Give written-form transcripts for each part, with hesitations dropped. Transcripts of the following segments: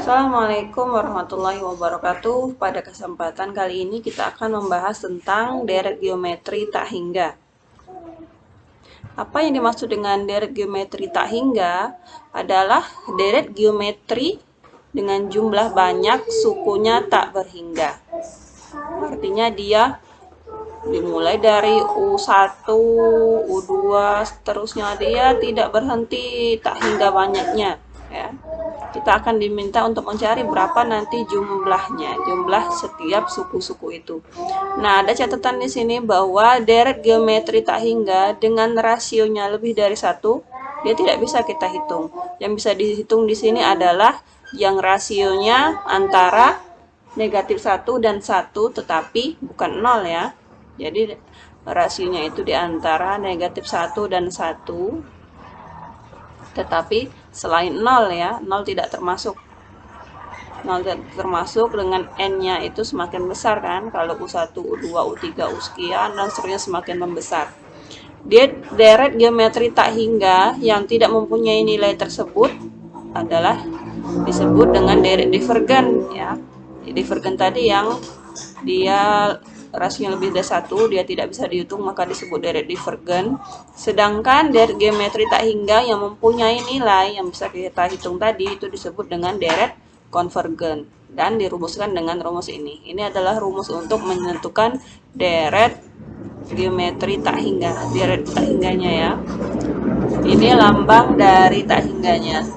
Assalamualaikum warahmatullahi wabarakatuh. Pada kesempatan kali ini kita akan membahas tentang deret geometri tak hingga. Apa yang dimaksud dengan deret geometri tak hingga adalah deret geometri dengan jumlah banyak sukunya tak berhingga. Artinya dia dimulai dari U1, U2, seterusnya dia tidak berhenti tak hingga banyaknya, ya. Kita akan diminta untuk mencari berapa nanti jumlahnya, jumlah setiap suku-suku itu. Nah, ada catatan di sini bahwa deret geometri tak hingga dengan rasionya lebih dari 1, dia tidak bisa kita hitung. Yang bisa dihitung di sini adalah yang rasionya antara negatif 1 dan 1, tetapi bukan 0 ya. Jadi rasionya itu di antara negatif 1 dan 1, tetapi selain 0 ya, 0 tidak termasuk. 0 tidak termasuk dengan N-nya itu semakin besar kan, kalau U1, U2, U3, U sekian, dan seterusnya semakin membesar. Deret geometri tak hingga yang tidak mempunyai nilai tersebut adalah disebut dengan deret divergen ya. Divergen tadi yang dia rasionya lebih dari 1, dia tidak bisa dihitung, maka disebut deret divergen. Sedangkan deret geometri tak hingga yang mempunyai nilai yang bisa kita hitung tadi itu disebut dengan deret konvergen dan dirumuskan dengan rumus ini. Ini adalah rumus untuk menentukan deret geometri tak hingga, deret tak hingganya ya. Ini lambang dari tak hingganya.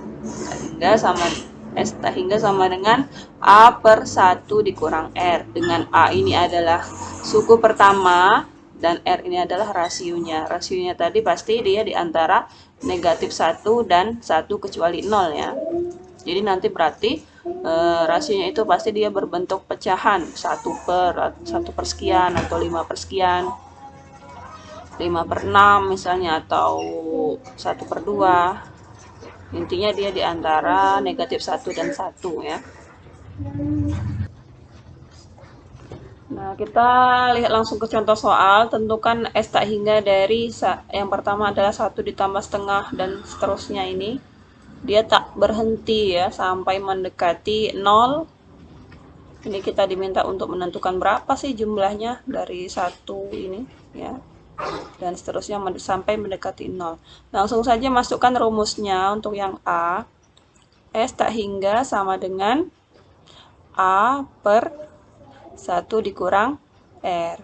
Tak hingga sama dengan A per 1 dikurang R. Dengan A ini adalah suku pertama dan R ini adalah rasionya. Rasionya tadi pasti dia di antara negatif 1 dan 1 kecuali 0 ya. Jadi nanti berarti rasionya itu pasti dia berbentuk pecahan 1 per sekian atau 5 per sekian, 5 per 6 misalnya, atau 1 per 2. Intinya dia di antara negatif 1 dan 1 ya. Nah, kita lihat langsung ke contoh soal. Tentukan S tak hingga dari yang pertama adalah 1 ditambah setengah dan seterusnya ini. Dia tak berhenti ya sampai mendekati 0. Ini kita diminta untuk menentukan berapa sih jumlahnya dari 1 ini ya. Dan seterusnya sampai mendekati 0. Langsung saja masukkan rumusnya untuk yang A. S tak hingga sama dengan A per 1 dikurang R.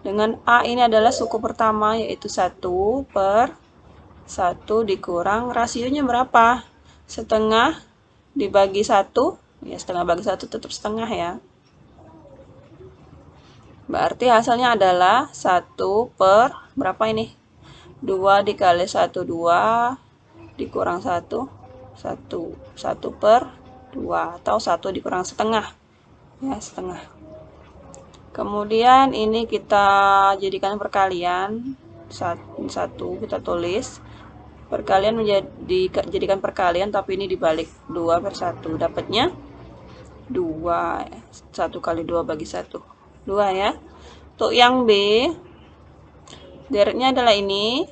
Dengan A ini adalah suku pertama yaitu 1 per 1 dikurang rasionya berapa? Setengah dibagi 1, ya setengah bagi 1 tetap setengah ya. Berarti hasilnya adalah 1 per berapa ini? 2 dikali 1, 2 dikurang 1, 1 per 2 atau 1 dikurang setengah. Ya, setengah. Kemudian ini kita jadikan perkalian. 1 kita tulis. Perkalian jadikan perkalian tapi ini dibalik 2 per 1. Dapatnya 2. 1 kali 2 bagi 1. 2 ya. Untuk yang B, deretnya adalah ini.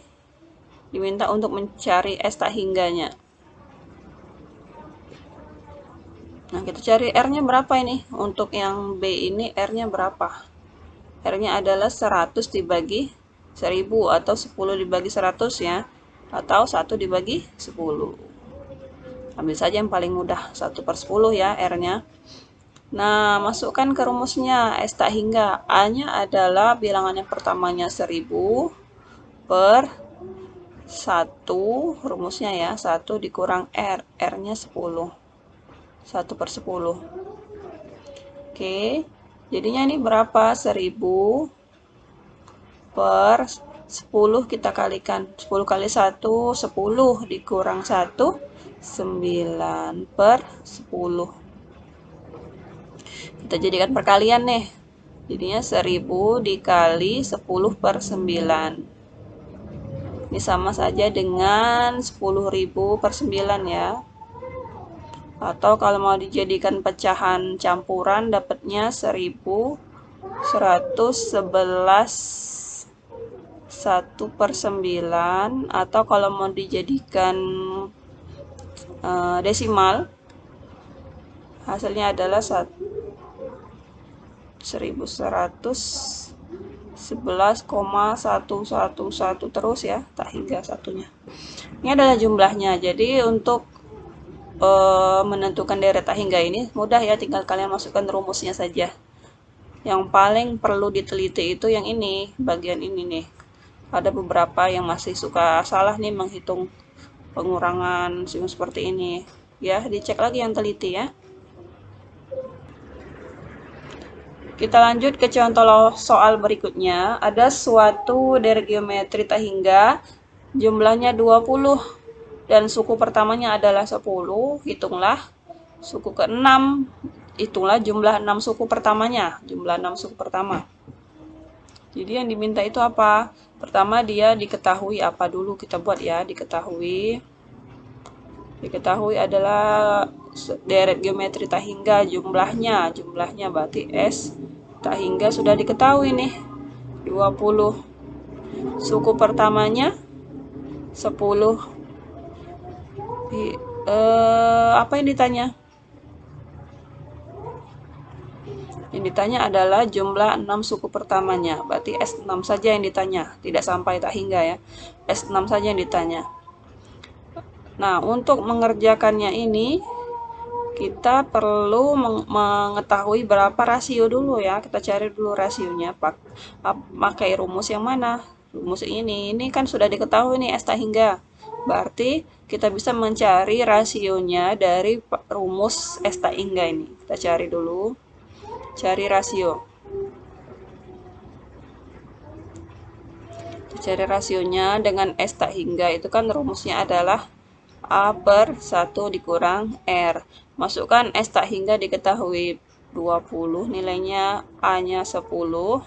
Diminta untuk mencari S tak hingganya. Nah, kita cari R-nya berapa ini? Untuk yang B ini R-nya berapa? R-nya adalah 100 dibagi 1000 atau 10 dibagi 100 ya. Atau 1 dibagi 10. Ambil saja yang paling mudah, 1 per 10 ya R-nya. Nah, masukkan ke rumusnya S tak hingga. A-nya adalah bilangan yang pertamanya 1000 per 1, rumusnya ya, 1 dikurang R. R-nya 10. 1 per 10. Oke, jadinya ini berapa? 1000 per 10 kita kalikan. 10 kali 1, 10 dikurang 1, 9 per 10. Kita jadikan perkalian nih. Jadinya 1000 dikali 10 per 9. Ini sama saja dengan 10.000 per 9 ya. Atau kalau mau dijadikan pecahan campuran dapatnya 1111 1 per 9. Atau kalau mau dijadikan desimal Hasilnya adalah 1111,111 terus ya, tak hingga satunya. Ini adalah jumlahnya. Jadi untuk menentukan deret tak hingga ini mudah ya, tinggal kalian masukkan rumusnya saja. Yang paling perlu diteliti itu yang ini, bagian ini nih. Ada beberapa yang masih suka salah nih menghitung pengurangan seperti ini. Ya, dicek lagi yang teliti ya. Kita lanjut ke contoh soal berikutnya. Ada suatu deret geometri tak hingga, jumlahnya 20 dan suku pertamanya adalah 10. Hitunglah suku ke-6. Hitunglah jumlah 6 suku pertamanya. Jumlah 6 suku pertama. Jadi yang diminta itu apa? Pertama dia diketahui apa dulu, kita buat ya. Diketahui adalah deret geometri tak hingga, jumlahnya berarti S tak hingga sudah diketahui nih, 20. Suku pertamanya 10. Apa yang ditanya? Yang ditanya adalah jumlah 6 suku pertamanya, berarti S6 saja yang ditanya, tidak sampai tak hingga ya. S6 saja yang ditanya. Nah, untuk mengerjakannya ini kita perlu mengetahui berapa rasio dulu ya. Kita cari dulu rasionya. Pakai rumus yang mana? Rumus ini kan sudah diketahui nih S tak hingga. Berarti kita bisa mencari rasionya dari rumus S tak hingga ini. Kita cari dulu. Cari rasio. Cari rasionya dengan S tak hingga itu kan rumusnya adalah A per 1 dikurang R. Masukkan S tak hingga diketahui 20, nilainya A-nya 10,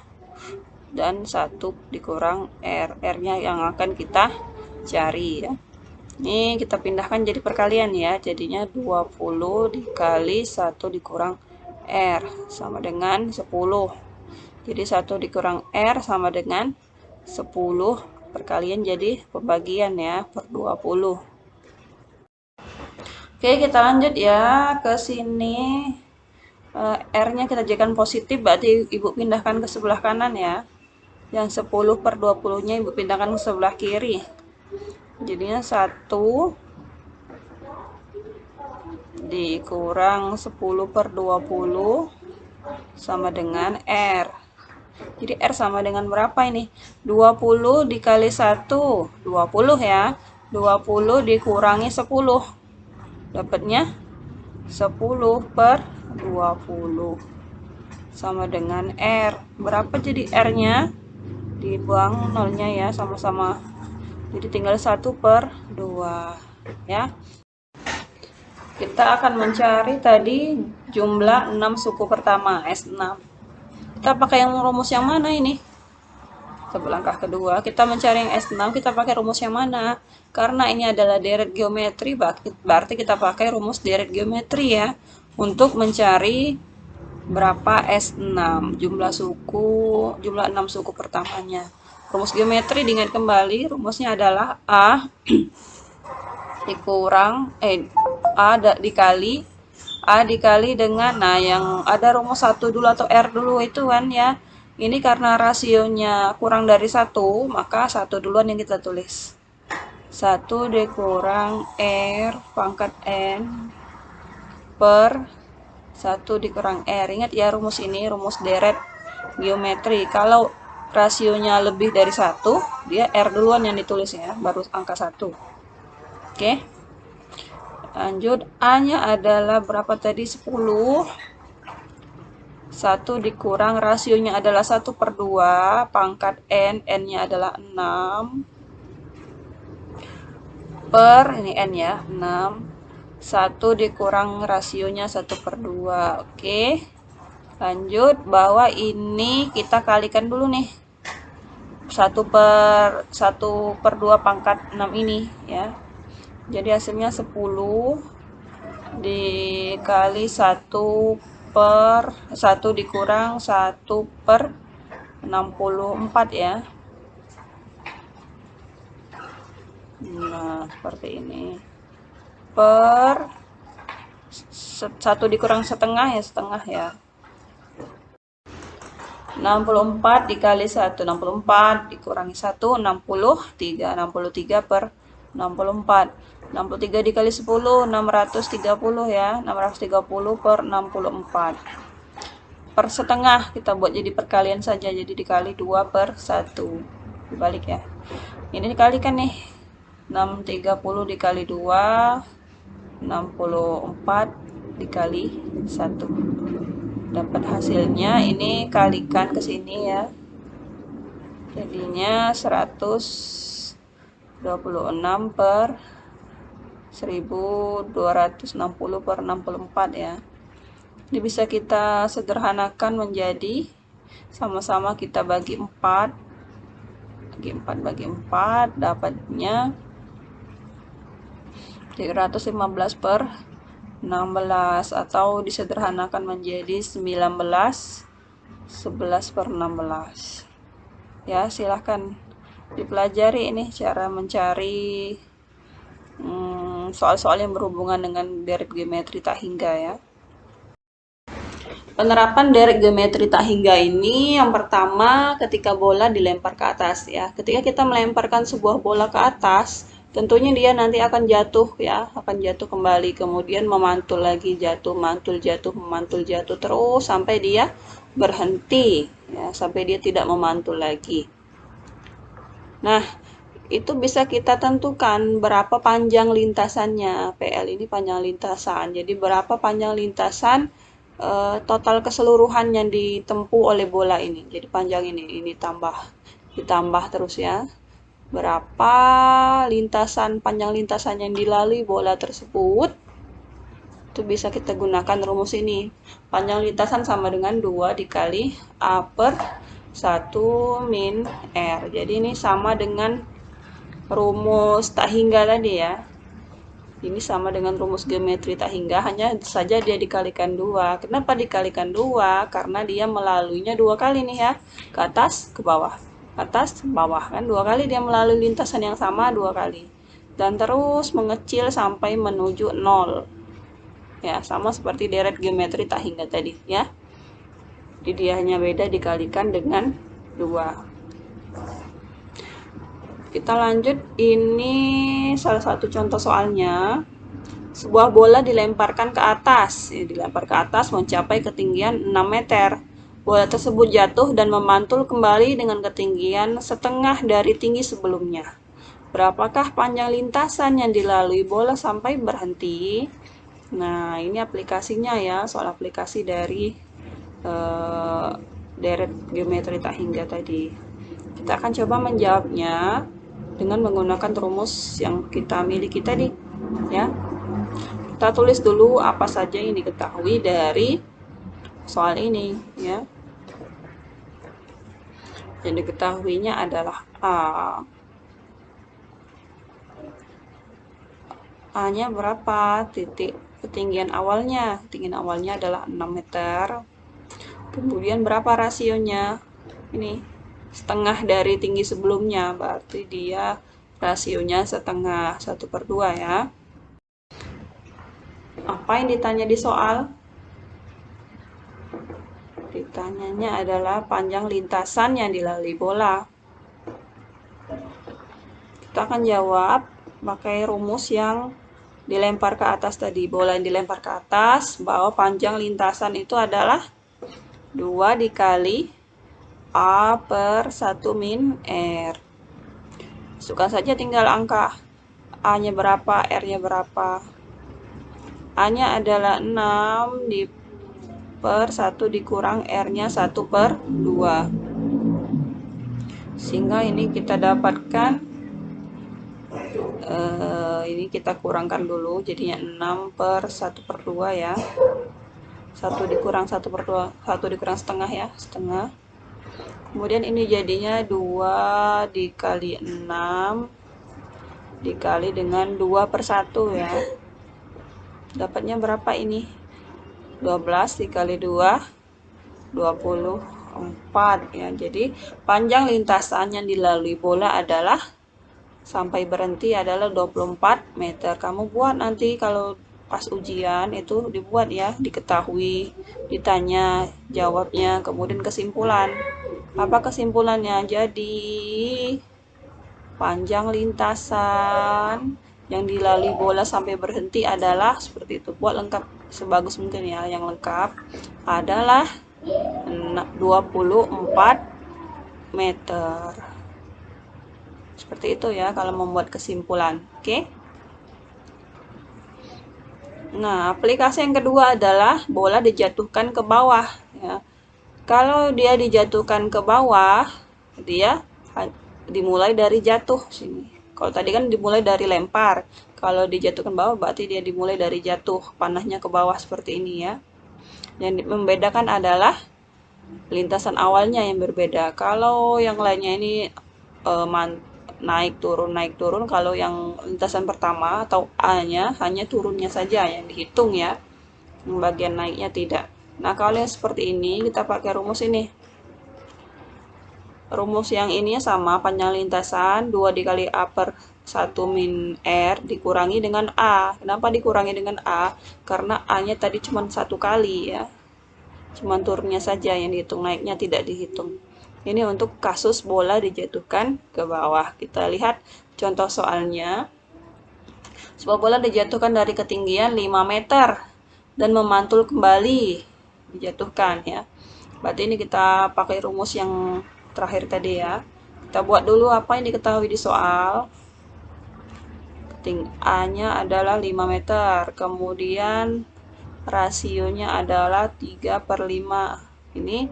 dan 1 dikurang R. R-nya yang akan kita cari ya. Ini kita pindahkan jadi perkalian ya. Jadinya 20 dikali 1 dikurang R sama dengan 10. Jadi 1 dikurang R sama dengan 10. Perkalian jadi pembagian ya, per 20. Oke, kita lanjut ya ke sini. R-nya kita jadikan positif, berarti Ibu pindahkan ke sebelah kanan ya. Yang 10 per 20-nya Ibu pindahkan ke sebelah kiri. Jadinya 1 dikurang 10 per 20 sama dengan R. Jadi R sama dengan berapa ini? 20 dikali 1, 20 ya. 20 dikurangi 10. Dapatnya 10 per 20 sama dengan R. Berapa jadi R-nya? Dibuang nolnya ya, sama-sama. Jadi tinggal 1 per 2 ya. Kita akan mencari tadi jumlah 6 suku pertama, S6. Kita pakai yang rumus yang mana ini? Langkah kedua, kita mencari yang S6, kita pakai rumus yang mana? Karena ini adalah deret geometri, berarti kita pakai rumus deret geometri ya. Untuk mencari berapa S6, jumlah 6 suku pertamanya. Rumus geometri diingat kembali, rumusnya adalah A dikurang, A dikali dengan, nah yang ada rumus 1 dulu atau R dulu itu kan ya. Ini karena rasionya kurang dari 1, maka 1 duluan yang kita tulis. 1 dikurang R pangkat N per 1 dikurang R. Ingat ya rumus ini, rumus deret geometri. Kalau rasionya lebih dari 1, dia R duluan yang ditulis ya, baru angka 1. Oke. Lanjut, A-nya adalah berapa tadi? 10. 1 dikurang rasionya adalah 1 per 2, pangkat N, N-nya adalah 6, per, ini N ya, 6, 1 dikurang rasionya 1 per 2, oke. Lanjut, bawah ini kita kalikan dulu nih, 1 per 2 pangkat 6 ini ya. Jadi hasilnya 10 dikali 1 per 1 dikurang 1 per 64 ya. Nah, seperti ini. Per 1 dikurang setengah ya, setengah ya. 64 dikali 1, 64 dikurangi 1, 63. 63 per 64. 63 dikali 10, 630 ya. 630 per 64. Per setengah kita buat jadi perkalian saja, jadi dikali 2 per 1. Dibalik ya. Ini dikalikan nih. 630 dikali 2, 64 dikali 1. Dapat hasilnya, ini kalikan ke sini ya. Jadinya 126 per 1260 per 64 ya. Ini bisa kita sederhanakan menjadi sama-sama kita bagi 4. Bagi 4 dapatnya 315 per 16, atau disederhanakan menjadi 19, 11 per 16 ya. Silahkan dipelajari ini cara mencari soal-soal yang berhubungan dengan deret geometri tak hingga ya. Penerapan deret geometri tak hingga ini yang pertama ketika bola dilempar ke atas ya. Ketika kita melemparkan sebuah bola ke atas, tentunya dia nanti akan jatuh ya, akan jatuh kembali, kemudian memantul lagi, jatuh, mantul, jatuh, memantul, jatuh, terus sampai dia berhenti ya, sampai dia tidak memantul lagi. Nah, itu bisa kita tentukan berapa panjang lintasannya. PL ini panjang lintasan. Jadi berapa panjang lintasan total keseluruhan yang ditempuh oleh bola ini. Jadi panjang ini ditambah terus ya. Berapa panjang lintasan yang dilalui bola tersebut. Itu bisa kita gunakan rumus ini. Panjang lintasan sama dengan 2 dikali A per 1 min R. Jadi ini sama dengan rumus tak hingga tadi ya. Ini sama dengan rumus geometri tak hingga, hanya saja dia dikalikan 2. Kenapa dikalikan 2? Karena dia melaluinya 2 kali nih ya. Ke atas, ke bawah. Atas, bawah. Kan 2 kali dia melalui lintasan yang sama 2 kali. Dan terus mengecil sampai menuju 0. Ya, sama seperti deret geometri tak hingga tadi ya. Jadi dia hanya beda dikalikan dengan 2. Kita lanjut, ini salah satu contoh soalnya. Sebuah bola dilemparkan ke atas, dilempar ke atas mencapai ketinggian 6 meter. Bola tersebut jatuh dan memantul kembali dengan ketinggian setengah dari tinggi sebelumnya. Berapakah panjang lintasan yang dilalui bola sampai berhenti? Nah, ini aplikasinya ya, soal aplikasi dari deret geometri tak hingga tadi. Kita akan coba menjawabnya dengan menggunakan rumus yang kita miliki tadi ya. Kita tulis dulu apa saja yang diketahui dari soal ini ya. Yang diketahuinya adalah A-nya berapa? Ketinggian awalnya adalah 6 meter. Kemudian berapa rasionya? Ini setengah dari tinggi sebelumnya, berarti dia rasionya setengah, 1/2 ya. Apa yang ditanya di soal? Ditanyanya adalah panjang lintasan yang dilalui bola. Kita akan jawab pakai rumus yang dilempar ke atas tadi. Bola yang dilempar ke atas, bahwa panjang lintasan itu adalah 2 dikali A per 1 min R. Masukkan saja tinggal angka. A-nya berapa, R-nya berapa. A-nya adalah 6 per 1 dikurang R-nya 1/2. Sehingga ini kita dapatkan, ini kita kurangkan dulu, jadinya 6 per 1/2 ya. 1 dikurang 1/2, 1 dikurang setengah ya, setengah. Kemudian ini jadinya 2 dikali 6 dikali dengan 2/1 ya. Dapatnya berapa ini? 12 dikali 2, 24 ya. Jadi panjang lintasan yang dilalui bola adalah sampai berhenti adalah 24 meter. Kamu buat nanti kalau pas ujian itu dibuat ya, diketahui, ditanya, jawabnya, kemudian kesimpulan. Apa kesimpulannya? Jadi panjang lintasan yang dilalui bola sampai berhenti adalah seperti itu. Buat lengkap sebagus mungkin ya. Yang lengkap adalah 24 meter. Seperti itu ya kalau membuat kesimpulan. Oke. Nah, aplikasi yang kedua adalah bola dijatuhkan ke bawah ya. Kalau dia dijatuhkan ke bawah, dia dimulai dari jatuh sini. Kalau tadi kan dimulai dari lempar. Kalau dijatuhkan bawah berarti dia dimulai dari jatuh, panahnya ke bawah seperti ini ya. Yang membedakan adalah lintasan awalnya yang berbeda. Kalau yang lainnya ini naik turun. Kalau yang lintasan pertama atau A-nya hanya turunnya saja yang dihitung ya. Yang bagian naiknya tidak. Nah, kalau yang seperti ini kita pakai rumus ini. Rumus yang ini sama, panjang lintasan 2 dikali A per 1 min R dikurangi dengan A. Kenapa dikurangi dengan A? Karena A-nya tadi cuma 1 kali ya. Cuma turunnya saja yang dihitung, naiknya tidak dihitung. Ini untuk kasus bola dijatuhkan ke bawah. Kita lihat contoh soalnya. Sebuah bola dijatuhkan dari ketinggian 5 meter dan memantul kembali. Dijatuhkan ya. Berarti ini kita pakai rumus yang terakhir tadi ya. Kita buat dulu apa yang diketahui di soal. A-nya adalah 5 meter. Kemudian rasionya adalah 3/5. Ini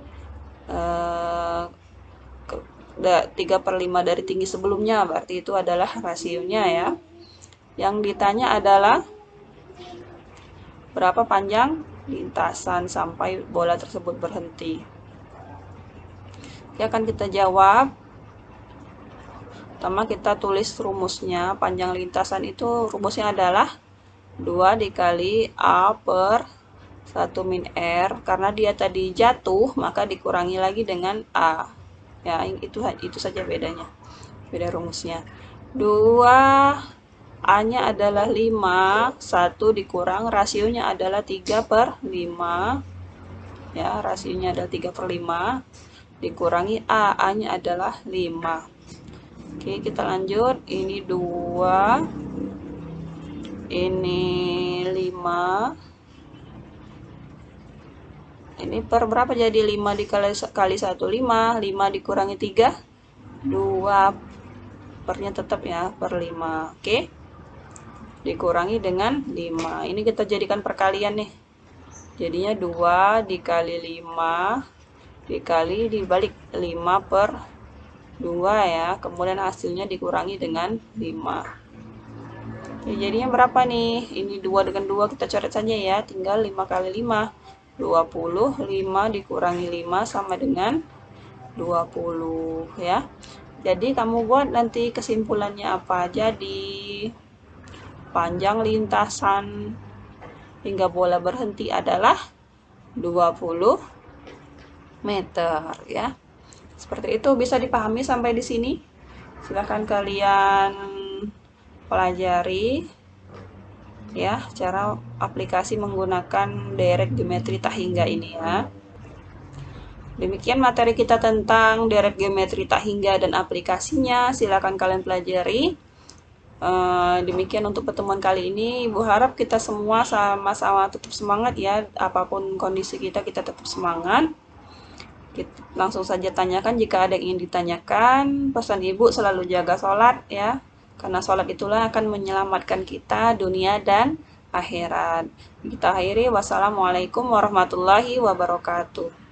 3/5 dari tinggi sebelumnya. Berarti itu adalah rasionya ya. Yang ditanya adalah berapa panjang lintasan sampai bola tersebut berhenti. Ya, akan kita jawab. Pertama kita tulis rumusnya. Panjang lintasan itu rumusnya adalah 2 dikali A per 1 min R. Karena dia tadi jatuh, maka dikurangi lagi dengan A. Ya, itu saja bedanya. Beda rumusnya. 2 A-nya adalah 5, 1 dikurang, rasionya adalah 3/5. Ya, rasionya adalah 3/5. Dikurangi A, A-nya adalah 5. Oke, kita lanjut. Ini 2. Ini 5. Ini per berapa jadi 5 dikali 1, 5. 5 dikurangi 3, 2. Pernya tetap ya, per 5. Oke. Dikurangi dengan 5. Ini kita jadikan perkalian nih. Jadinya 2 dikali 5 dikali dibalik 5/2 ya. Kemudian hasilnya dikurangi dengan 5. Oke, jadinya berapa nih? Ini 2 dengan 2 kita coret saja ya. Tinggal 5 kali 5. 20. 5 dikurangi 5 sama dengan 20 ya. Jadi kamu buat nanti kesimpulannya apa. Jadi panjang lintasan hingga bola berhenti adalah 20 meter ya. Seperti itu, bisa dipahami sampai di sini. Silahkan kalian pelajari ya cara aplikasi menggunakan deret geometri tak hingga ini ya. Demikian materi kita tentang deret geometri tak hingga dan aplikasinya. Silakan kalian pelajari. Demikian untuk pertemuan kali ini. Ibu harap kita semua sama-sama tetap semangat ya. Apapun kondisi kita tetap semangat. Langsung saja tanyakan jika ada yang ingin ditanyakan. Pesan ibu selalu jaga sholat ya. Karena sholat itulah akan menyelamatkan kita dunia dan akhirat. Kita akhiri. Wassalamualaikum warahmatullahi wabarakatuh.